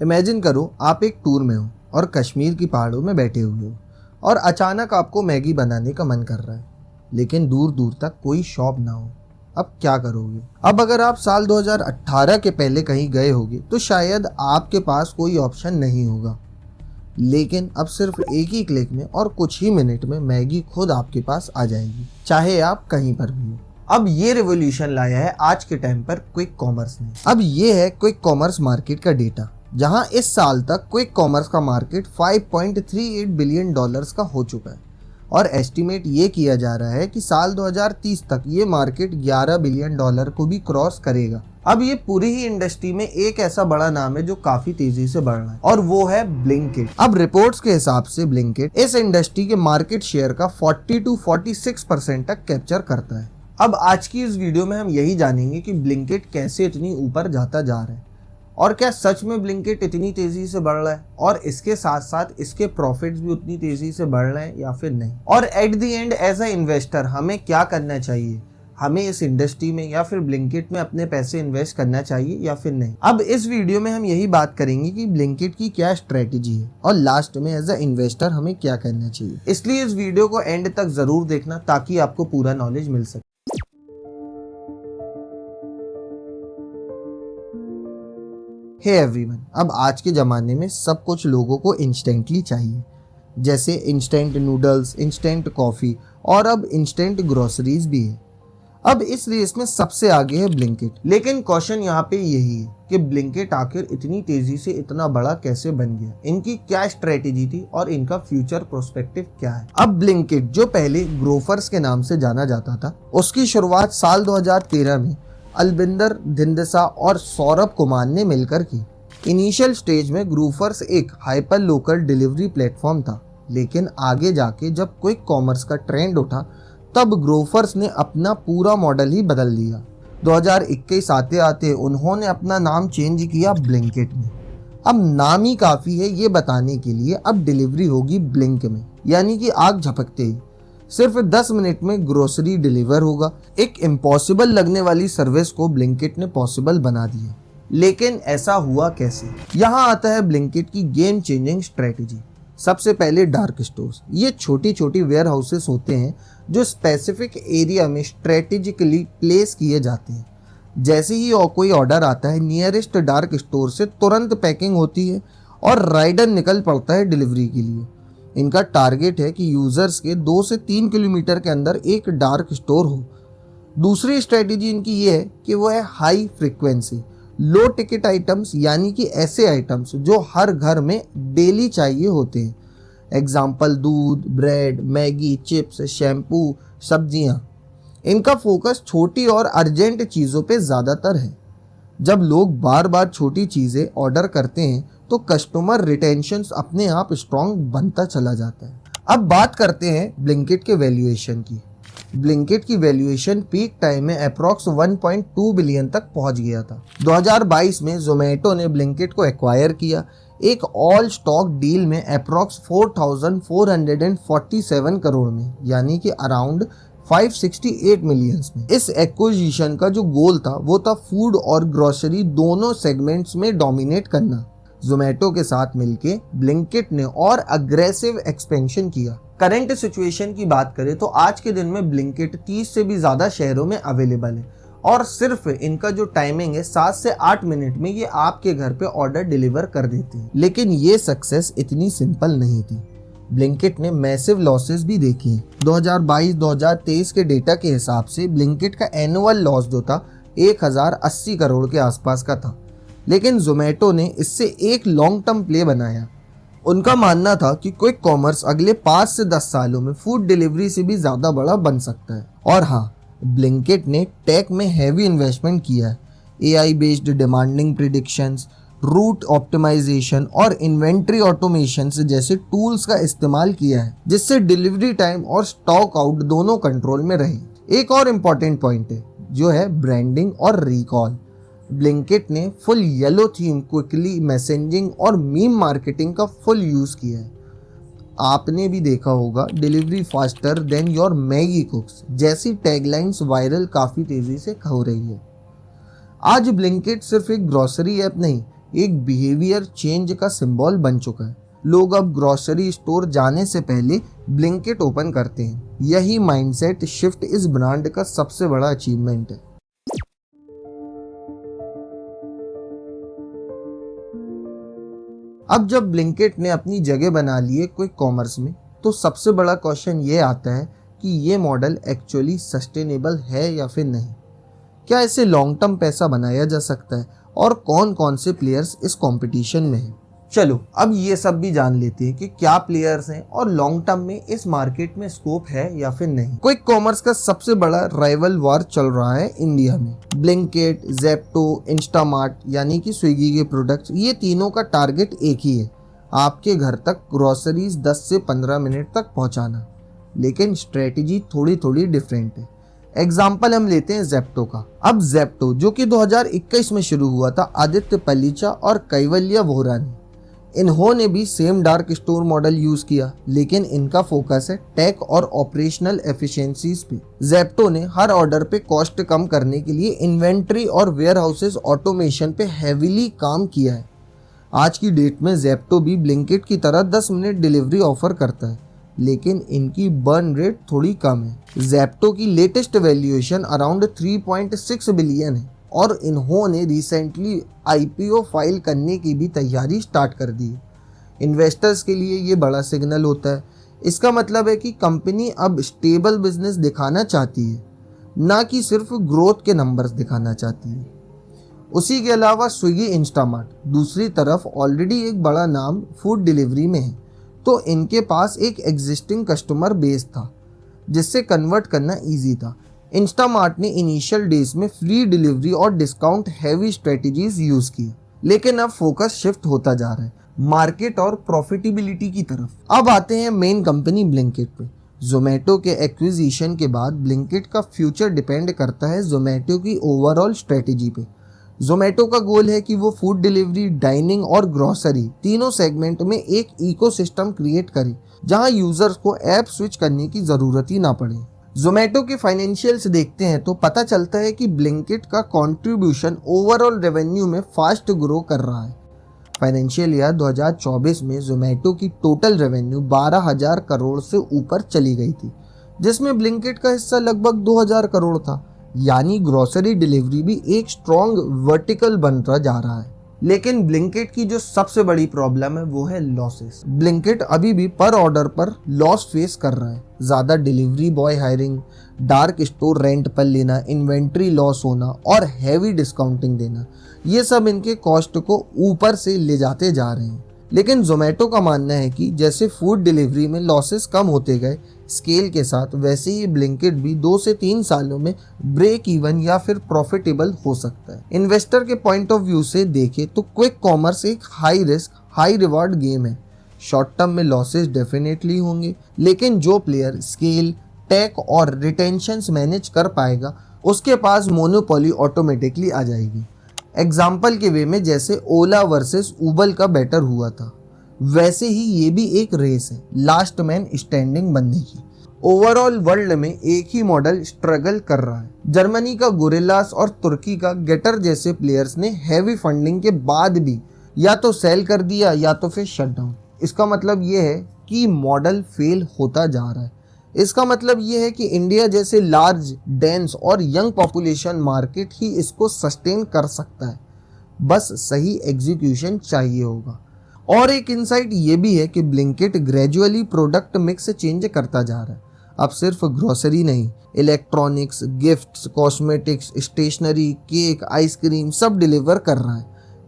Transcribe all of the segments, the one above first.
Imagine करो आप एक टूर में हो और कश्मीर की पहाड़ों में बैठे हुए हो और अचानक आपको मैगी बनाने का मन कर रहा है, लेकिन दूर दूर तक कोई शॉप ना हो। अब क्या करोगे? अब अगर आप साल 2018 के पहले कहीं गए होगे तो शायद आपके पास कोई ऑप्शन नहीं होगा, लेकिन अब सिर्फ एक ही क्लिक में और कुछ ही मिनट में मैगी खुद आपके पास आ जाएगी, चाहे आप कहीं पर भी हो। अब ये रिवॉल्यूशन लाया है आज के टाइम पर क्विक कॉमर्स ने। अब ये है क्विक कॉमर्स मार्केट का डेटा, जहां इस साल तक क्विक कॉमर्स का मार्केट 5.38 बिलियन डॉलर्स का हो चुका है और एस्टिमेट ये किया जा रहा है कि साल 2030 तक ये मार्केट 11 बिलियन डॉलर को भी क्रॉस करेगा। अब ये पूरी ही इंडस्ट्री में एक ऐसा बड़ा नाम है जो काफी तेजी से बढ़ रहा है और वो है ब्लिंकिट। अब रिपोर्ट्स के हिसाब से ब्लिंकिट इस इंडस्ट्री के मार्केट शेयर का 40 to 46% तक कैप्चर करता है। अब आज की इस वीडियो में हम यही जानेंगे कि ब्लिंकिट कैसे इतनी ऊपर जाता जा रहा है और क्या सच में ब्लिंकिट इतनी तेजी से बढ़ रहा है और इसके साथ साथ इसके प्रॉफिट्स भी उतनी तेजी से बढ़ रहे हैं या फिर नहीं। और at the end as a investor हमें क्या करना चाहिए, हमें इस इंडस्ट्री में या फिर ब्लिंकिट में अपने पैसे इन्वेस्ट करना चाहिए या फिर नहीं। अब इस वीडियो में हम यही बात करेंगे कि ब्लिंकिट की क्या स्ट्रेटेजी है और लास्ट में एज अ इन्वेस्टर हमें क्या करना चाहिए। इसलिए इस वीडियो को एंड तक जरूर देखना ताकि आपको पूरा नॉलेज मिल सके। हे एवरीवन, अब आज के ज़माने में सब कुछ लोगों को इंस्टेंटली चाहिए, जैसे इंस्टेंट नूडल्स, इंस्टेंट कॉफ़ी और अब इंस्टेंट ग्रोसरीज भी है। अब इस रेस में सबसे आगे है ब्लिंकिट। लेकिन क्वेश्चन यहाँ पे यही है कि ब्लिंकिट आखिर इतनी तेजी से इतना बड़ा कैसे बन गया, इनकी क्या स्ट्रेटेजी थी और इनका फ्यूचर प्रोस्पेक्टिव क्या है। अब ब्लिंकिट जो पहले ग्रोफर्स के नाम से जाना जाता था, उसकी शुरुआत साल 2013 में अलबिंदर धिंदसा और सौरभ कुमार ने मिलकर की। इनिशियल स्टेज में ग्रूफर्स एक हाइपर लोकल डिलीवरी प्लेटफॉर्म था, लेकिन आगे जाके जब क्विक कॉमर्स का ट्रेंड उठा तब ग्रोफर्स ने अपना पूरा मॉडल ही बदल दिया। 2021 आते आते उन्होंने अपना नाम चेंज किया ब्लिंकिट में। अब नाम ही काफ़ी है ये बताने के लिए, अब डिलीवरी होगी ब्लिंक में, यानी कि आग झपकते ही सिर्फ 10 मिनट में ग्रोसरी डिलीवर होगा। एक इम्पॉसिबल लगने वाली सर्विस को ब्लिंकिट ने पॉसिबल बना दिया। लेकिन ऐसा हुआ कैसे? यहाँ आता है ब्लिंकिट की गेम चेंजिंग स्ट्रेटेजी। सबसे पहले डार्क स्टोर्स। ये छोटी छोटी वेयर हाउसेस होते हैं जो स्पेसिफिक एरिया में स्ट्रेटेजिकली प्लेस किए जाते हैं। जैसे ही कोई ऑर्डर आता है, नियरेस्ट डार्क स्टोर से तुरंत पैकिंग होती है और राइडर निकल पड़ता है डिलीवरी के लिए। इनका टारगेट है कि यूज़र्स के 2 से 3 किलोमीटर के अंदर एक डार्क स्टोर हो। दूसरी स्ट्रेटेजी इनकी ये है कि वो है हाई फ्रीक्वेंसी लो टिकट आइटम्स, यानी कि ऐसे आइटम्स जो हर घर में डेली चाहिए होते हैं। एग्जाम्पल दूध, ब्रेड, मैगी, चिप्स, शैम्पू, सब्जियां। इनका फोकस छोटी और अर्जेंट चीज़ों पे ज़्यादातर है। जब लोग बार बार छोटी चीज़ें ऑर्डर करते हैं तो कस्टमर रिटेंशन अपने आप स्ट्रॉन्ग बनता चला जाता है। अब बात करते हैं ब्लिंकिट के वैल्यूएशन की। ब्लिंकिट की वैल्यूएशन पीक टाइम में अप्रॉक्स 1.2 बिलियन तक पहुंच गया था। 2022 में जोमेटो ने ब्लिंकिट को एक्वायर किया, एक ऑल स्टॉक डील में अप्रॉक्स 4,447 करोड़ में, यानी कि अराउंड 568 मिलियंस में। इस एक्विजिशन का जो गोल था वो था फूड और ग्रोसरी दोनों सेगमेंट्स में डोमिनेट करना। जोमेटो के साथ मिलके ब्लिंकिट ने और अग्रेसिव एक्सपेंशन किया। करंट सिचुएशन की बात करें तो आज के दिन में ब्लिंकिट 30 से भी ज़्यादा शहरों में अवेलेबल है और सिर्फ इनका जो टाइमिंग है 7 से 8 मिनट में ये आपके घर पे ऑर्डर डिलीवर कर देते हैं। लेकिन ये सक्सेस इतनी सिंपल नहीं थी। ब्लिंकिट ने मैसिव लॉसेस भी देखे हैं। 2022-2023 के डेटा के हिसाब से ब्लिंकिट का एनुअल लॉस जो था 1080 करोड़ के आसपास का था। लेकिन जोमेटो ने इससे एक लॉन्ग टर्म प्ले बनाया। उनका मानना था कि क्विक कॉमर्स अगले 5 से 10 सालों में फूड डिलीवरी से भी ज़्यादा बड़ा बन सकता है। और हाँ, ब्लिंकिट ने टेक में हैवी इन्वेस्टमेंट किया है। AI based demanding predictions, route optimisation और इन्वेंट्री ऑटोमेशन जैसे टूल्स का इस्तेमाल किया है, जिससे डिलीवरी टाइम और स्टॉक आउट दोनों कंट्रोल में रहे। एक और इम्पॉर्टेंट पॉइंट है जो है ब्रांडिंग और रिकॉल। ब्लिंकिट ने full yellow theme, quickly messaging और मीम मार्केटिंग का फुल यूज़ किया है। आपने भी देखा होगा delivery faster than your Maggi कुक्स जैसी टैगलाइंस वायरल काफ़ी तेज़ी से हो रही है। आज ब्लिंकिट सिर्फ एक ग्रोसरी ऐप नहीं, एक बिहेवियर चेंज का सिंबल बन चुका है। लोग अब ग्रोसरी स्टोर जाने से पहले ब्लिंकिट ओपन करते हैं। यही माइंडसेट शिफ्ट इस ब्रांड का सबसे बड़ा अचीवमेंट है। अब जब ब्लिंकिट ने अपनी जगह बना ली है क्विक कॉमर्स में, तो सबसे बड़ा क्वेश्चन ये आता है कि ये मॉडल एक्चुअली सस्टेनेबल है या फिर नहीं। क्या इसे लॉन्ग टर्म पैसा बनाया जा सकता है और कौन कौन से प्लेयर्स इस कंपटीशन में हैं। चलो अब ये सब भी जान लेते हैं कि क्या प्लेयर्स हैं और लॉन्ग टर्म में इस मार्केट में स्कोप है या फिर नहीं। क्विक कॉमर्स का सबसे बड़ा राइवल वॉर चल रहा है इंडिया में। ब्लिंकिट, ज़ेप्टो, इंस्टामार्ट यानी कि स्विगी के प्रोडक्ट्स, ये तीनों का टारगेट एक ही है, आपके घर तक ग्रोसरीज 10 से 15 मिनट तक पहुंचाना। लेकिन स्ट्रेटजी थोड़ी थोड़ी डिफरेंट है। एग्जाम्पल हम लेते हैं ज़ेप्टो का। अब ज़ेप्टो जो कि 2021 में शुरू हुआ था आदित्य पलीचा और कैवल्या वोहरा ने, इन्होंने भी same dark store model use किया, लेकिन इनका फोकस है टेक और ऑपरेशनल एफिशिएंसीज पे। ज़ेप्टो ने हर ऑर्डर पे कॉस्ट कम करने के लिए इन्वेंट्री और वेयर हाउसेज ऑटोमेशन पे हैवीली काम किया है। आज की डेट में ज़ेप्टो भी ब्लिंकिट की तरह 10 मिनट डिलीवरी ऑफर करता है, लेकिन इनकी बर्न रेट थोड़ी कम है। ज़ेप्टो की लेटेस्ट वैल्यूएशन अराउंड 3.6 बिलियन है और इन्होंने रिसेंटली आईपीओ फाइल करने की भी तैयारी स्टार्ट कर दी है। इन्वेस्टर्स के लिए ये बड़ा सिग्नल होता है। इसका मतलब है कि कंपनी अब स्टेबल बिजनेस दिखाना चाहती है, ना कि सिर्फ ग्रोथ के नंबर्स दिखाना चाहती है। उसी के अलावा स्विगी, इंस्टामार्ट दूसरी तरफ ऑलरेडी एक बड़ा नाम फूड डिलीवरी में है, तो इनके पास एक एग्जिस्टिंग कस्टमर बेस था जिससे कन्वर्ट करना इजी था। इंस्टामार्ट ने इनिशियल डेज में फ्री डिलीवरी और डिस्काउंट हैवी स्ट्रेटजीज यूज की, लेकिन अब फोकस शिफ्ट होता जा रहा है मार्केट और प्रॉफिटेबिलिटी की तरफ। अब आते हैं मेन कंपनी ब्लिंकिट पे। जोमेटो के एक्विजिशन के बाद ब्लिंकिट का फ्यूचर डिपेंड करता है जोमेटो की ओवरऑल स्ट्रेटजी पे। जोमेटो का गोल है कि वो फूड डिलीवरी, डाइनिंग और ग्रोसरी तीनों सेगमेंट में एक इकोसिस्टम क्रिएट करे, जहां यूजर्स को ऐप स्विच करने की जरूरत ही ना पड़े। जोमेटो के फाइनेंशियल्स देखते हैं तो पता चलता है कि ब्लिंकिट का कंट्रीब्यूशन ओवरऑल रेवेन्यू में फास्ट ग्रो कर रहा है। फाइनेंशियल ईयर 2024 में जोमेटो की टोटल रेवेन्यू 12,000 करोड़ से ऊपर चली गई थी, जिसमें ब्लिंकिट का हिस्सा लगभग 2,000 करोड़ था। यानी ग्रोसरी डिलीवरी भी एक स्ट्रॉन्ग वर्टिकल बनता जा रहा है। लेकिन ब्लिंकिट की जो सबसे बड़ी प्रॉब्लम है वो है लॉसेस। ब्लिंकिट अभी भी पर ऑर्डर पर लॉस फेस कर रहा है। ज़्यादा delivery boy hiring, dark store rent पर लेना, इन्वेंट्री लॉस होना और हैवी डिस्काउंटिंग देना, ये सब इनके कॉस्ट को ऊपर से ले जाते जा रहे हैं। लेकिन जोमेटो का मानना है कि जैसे फूड डिलीवरी में लॉसेस कम होते गए स्केल के साथ, वैसे ही ब्लिंकिट भी 2 से 3 सालों में ब्रेक इवन या फिर प्रॉफिटेबल हो सकता है। इन्वेस्टर के पॉइंट ऑफ व्यू से देखें तो क्विक कॉमर्स एक high risk high reward game है। शॉर्ट टर्म में लॉसेस डेफिनेटली होंगे, लेकिन जो प्लेयर स्केल, टेक और रिटेंशंस मैनेज कर पाएगा, उसके पास मोनोपोली ऑटोमेटिकली आ जाएगी। एग्जाम्पल के वे में जैसे ओला वर्सेस उबर का बेटर हुआ था, वैसे ही ये भी एक रेस है लास्ट मैन स्टैंडिंग बनने की। ओवरऑल वर्ल्ड में एक ही मॉडल स्ट्रगल कर रहा है। जर्मनी का गोरिल्लास और तुर्की का गेटर जैसे प्लेयर्स ने हैवी फंडिंग के बाद भी या तो सेल कर दिया या तो फिर शट डाउन। इसका मतलब ये है कि मॉडल फेल होता जा रहा है। इसका मतलब ये है कि इंडिया जैसे लार्ज, डेंस और यंग पॉपुलेशन मार्केट ही इसको सस्टेन कर सकता है, बस सही एग्जीक्यूशन चाहिए होगा। और एक इनसाइट ये भी है कि Blinkit gradually product mix change करता जा रहा है। अब सिर्फ ग्रोसरी नहीं, electronics, gifts, cosmetics, stationery, cake, ice cream सब डिलीवर कर रहा है।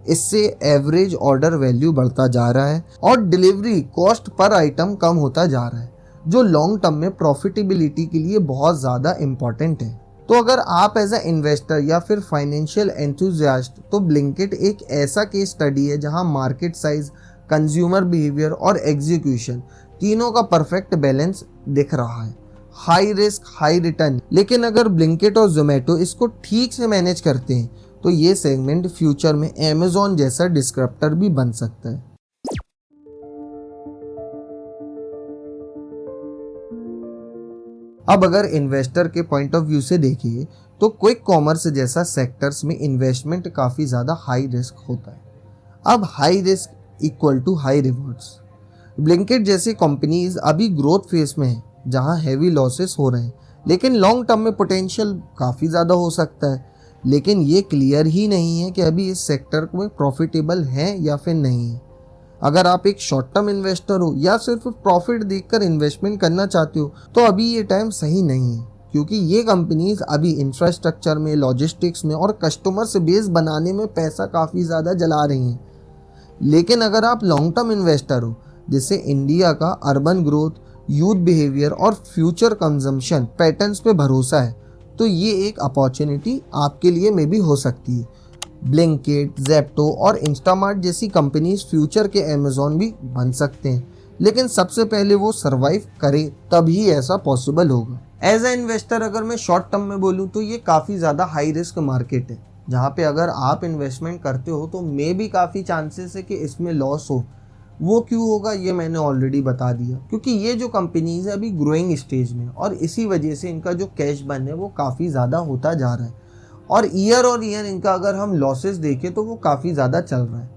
इससे एवरेज ऑर्डर वैल्यू बढ़ता जा रहा है और डिलीवरी कॉस्ट पर आइटम कम होता जा रहा है, जो लॉन्ग टर्म में प्रॉफिटेबिलिटी के लिए बहुत ज़्यादा इम्पॉर्टेंट है। तो अगर आप एज अ इन्वेस्टर या फिर फाइनेंशियल एंथुजियास्ट, तो ब्लिंकिट एक ऐसा केस स्टडी है जहां मार्केट साइज, कंज्यूमर बिहेवियर और एग्जीक्यूशन तीनों का परफेक्ट बैलेंस दिख रहा है। High risk high return. लेकिन अगर ब्लिंकिट और जोमेटो इसको ठीक से मैनेज करते हैं तो ये सेगमेंट फ्यूचर में अमेज़ॉन जैसा डिस्क्रिप्टर भी बन सकता है। अब अगर इन्वेस्टर के पॉइंट ऑफ व्यू से देखिए तो क्विक कॉमर्स जैसा सेक्टर्स में इन्वेस्टमेंट काफ़ी ज़्यादा हाई रिस्क होता है। अब high risk equal to high rewards. Blinkit जैसी कंपनीज अभी ग्रोथ फेज में है जहां हैवी लॉसेस हो रहे हैं, लेकिन लॉन्ग टर्म में पोटेंशियल काफ़ी ज़्यादा हो सकता है। लेकिन ये क्लियर ही नहीं है कि अभी इस सेक्टर में प्रॉफिटेबल हैं या फिर नहीं है। अगर आप एक शॉर्ट टर्म इन्वेस्टर हो या सिर्फ प्रॉफिट देखकर इन्वेस्टमेंट करना चाहते हो तो अभी ये टाइम सही नहीं है, क्योंकि ये कंपनीज अभी इंफ्रास्ट्रक्चर में, लॉजिस्टिक्स में और कस्टमर से बेस बनाने में पैसा काफ़ी ज़्यादा जला रही हैं। लेकिन अगर आप लॉन्ग टर्म इन्वेस्टर हो जिससे इंडिया का अर्बन ग्रोथ, यूथ बिहेवियर और फ्यूचर कंजम्पशन पैटर्न्स पे भरोसा है, तो ये एक अपॉर्चुनिटी आपके लिए में भी हो सकती है। ब्लिंकिट, ज़ेप्टो और इंस्टामार्ट जैसी कंपनीज फ्यूचर के अमेज़ॉन भी बन सकते हैं, लेकिन सबसे पहले वो सरवाइव करे तभी ऐसा पॉसिबल होगा। एज ए इन्वेस्टर अगर मैं शॉर्ट टर्म में बोलूँ तो ये काफ़ी ज़्यादा हाई रिस्क मार्केट है, जहाँ पे अगर आप इन्वेस्टमेंट करते हो तो मे भी काफ़ी चांसेस है कि इसमें लॉस हो। वो क्यों होगा ये मैंने ऑलरेडी बता दिया, क्योंकि ये जो कंपनीज है अभी ग्रोइंग स्टेज में और इसी वजह से इनका जो कैश बर्न है वो काफ़ी ज़्यादा होता जा रहा है और ईयर इनका अगर हम लॉसेस देखें तो वो काफ़ी ज़्यादा चल रहा है।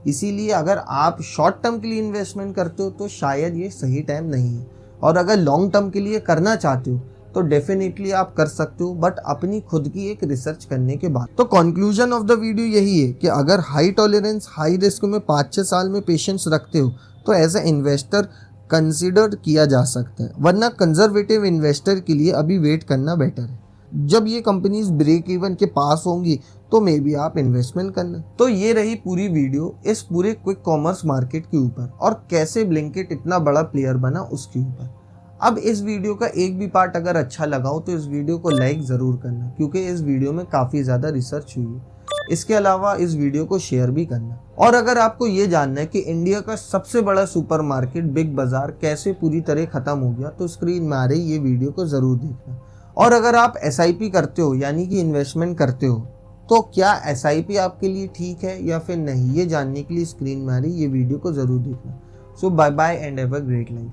इसीलिए अगर आप शॉर्ट टर्म के लिए इन्वेस्टमेंट करते हो तो शायद ये सही टाइम नहीं है, और अगर लॉन्ग टर्म के लिए करना चाहते हो तो डेफिनेटली आप कर सकते हो, बट अपनी खुद की एक रिसर्च करने के बाद। तो कंक्लूजन ऑफ द वीडियो यही है कि अगर हाई टॉलरेंस हाई रिस्क में 5-6 साल में पेशेंस रखते हो तो एज ए इन्वेस्टर कंसिडर किया जा सकता है, वरना कंजर्वेटिव इन्वेस्टर के लिए अभी वेट करना बेटर है। जब ये कंपनीज ब्रेक इवन के पास होंगी तो मे बी आप इन्वेस्टमेंट करना। तो ये रही पूरी वीडियो इस पूरे क्विक कॉमर्स मार्केट के ऊपर और कैसे ब्लिंकिट इतना बड़ा प्लेयर बना उसके ऊपर। अब इस वीडियो का एक भी पार्ट अगर अच्छा लगा हो तो इस वीडियो को लाइक ज़रूर करना, क्योंकि इस वीडियो में काफ़ी ज़्यादा रिसर्च हुई है। इसके अलावा इस वीडियो को शेयर भी करना। और अगर आपको ये जानना है कि इंडिया का सबसे बड़ा सुपरमार्केट बिग बाज़ार कैसे पूरी तरह ख़त्म हो गया, तो स्क्रीन में आ रही ये वीडियो को ज़रूर देखना। और अगर आप SIP करते हो यानी कि इन्वेस्टमेंट करते हो, तो क्या SIP आपके लिए ठीक है या फिर नहीं, ये जानने के लिए स्क्रीन में आ रही ये वीडियो को ज़रूर देखना। So bye bye and have a great life.